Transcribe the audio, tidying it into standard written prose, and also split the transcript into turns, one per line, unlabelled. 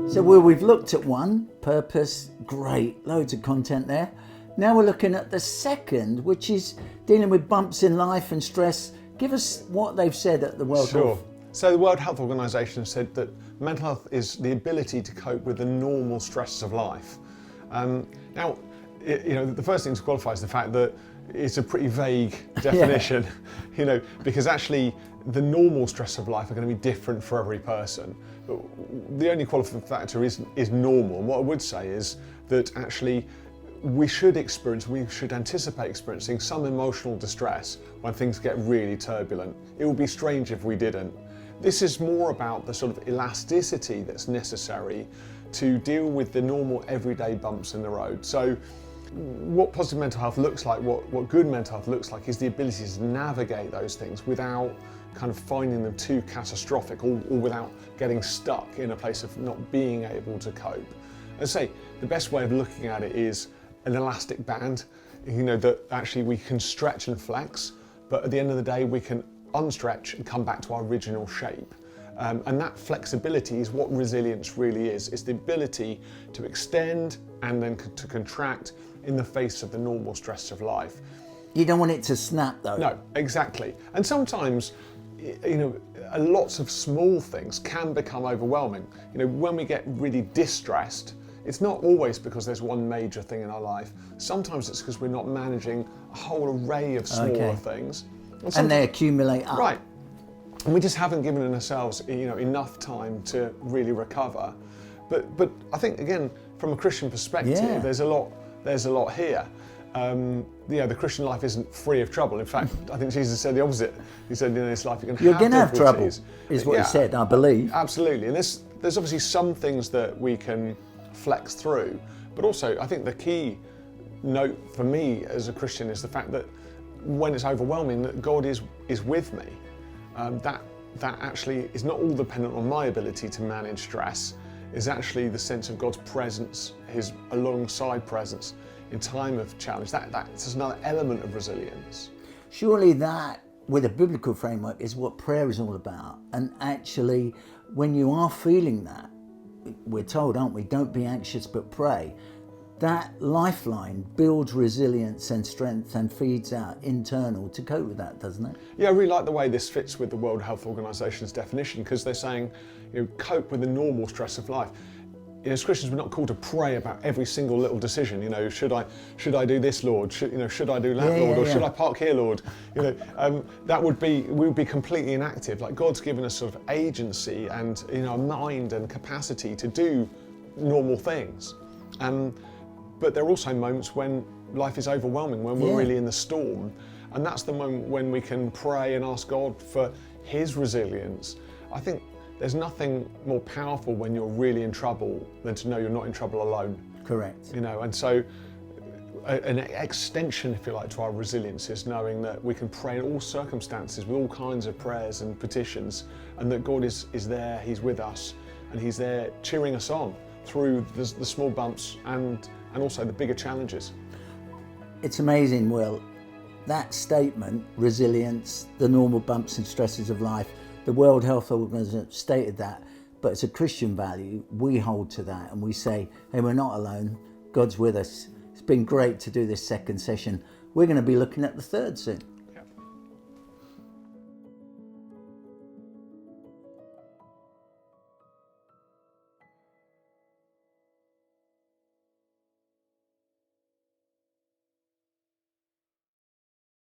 So we've looked at one, purpose, great, loads of content there. Now we're looking at the second, which is dealing with bumps in life and stress. Give us what they've said at the World Health.
So the World Health Organization said that mental health is the ability to cope with the normal stresses of life. Now, the first thing to qualify is the fact that it's a pretty vague definition, because actually the normal stress of life are going to be different for every person. But the only qualifying factor is normal. And what I would say is that actually we should anticipate experiencing some emotional distress when things get really turbulent. It would be strange if we didn't. This is more about the sort of elasticity that's necessary to deal with the normal everyday bumps in the road. So what positive mental health looks like, what good mental health looks like, is the ability to navigate those things without kind of finding them too catastrophic or without getting stuck in a place of not being able to cope. As I say, the best way of looking at it is an elastic band, that actually we can stretch and flex, but at the end of the day we can unstretch and come back to our original shape. And that flexibility is what resilience really is. It's the ability to extend and then to contract in the face of the normal stress of life.
You don't want it to snap though.
No, exactly. And sometimes, lots of small things can become overwhelming. When we get really distressed, it's not always because there's one major thing in our life. Sometimes it's because we're not managing a whole array of smaller things.
And they accumulate up.
Right. And we just haven't given ourselves, enough time to really recover. But I think, again, from a Christian perspective, there's a lot here. The Christian life isn't free of trouble. In fact, I think Jesus said the opposite. He said, in this life you're going to have
trouble, is what he said, I believe.
Absolutely. And there's obviously some things that we can flex through, but also I think the key note for me as a Christian is the fact that when it's overwhelming, that God is with me. That actually is not all dependent on my ability to manage stress. Is actually the sense of God's presence, His alongside presence in time of challenge. That's another element of resilience.
Surely that, with a biblical framework, is what prayer is all about. And actually, when you are feeling that, we're told, aren't we, don't be anxious but pray. That lifeline builds resilience and strength and feeds out internal to cope with that, doesn't it?
Yeah, I really like the way this fits with the World Health Organization's definition, because they're saying, cope with the normal stress of life. As Christians, we're not called to pray about every single little decision. Should I do this, Lord? Should I do that, Lord? Or should I park here, Lord? We would be completely inactive. Like, God's given us sort of agency and a mind and capacity to do normal things. But there are also moments when life is overwhelming, when we're really in the storm. And that's the moment when we can pray and ask God for His resilience. I think there's nothing more powerful when you're really in trouble than to know you're not in trouble alone.
Correct.
And so an extension, if you like, to our resilience is knowing that we can pray in all circumstances with all kinds of prayers and petitions, and that God is there, He's with us, and He's there cheering us on through the small bumps and also the bigger challenges.
It's amazing, Will. That statement, resilience, the normal bumps and stresses of life, the World Health Organization stated that, but it's a Christian value. We hold to that and we say, hey, we're not alone. God's with us. It's been great to do this second session. We're going to be looking at the third soon.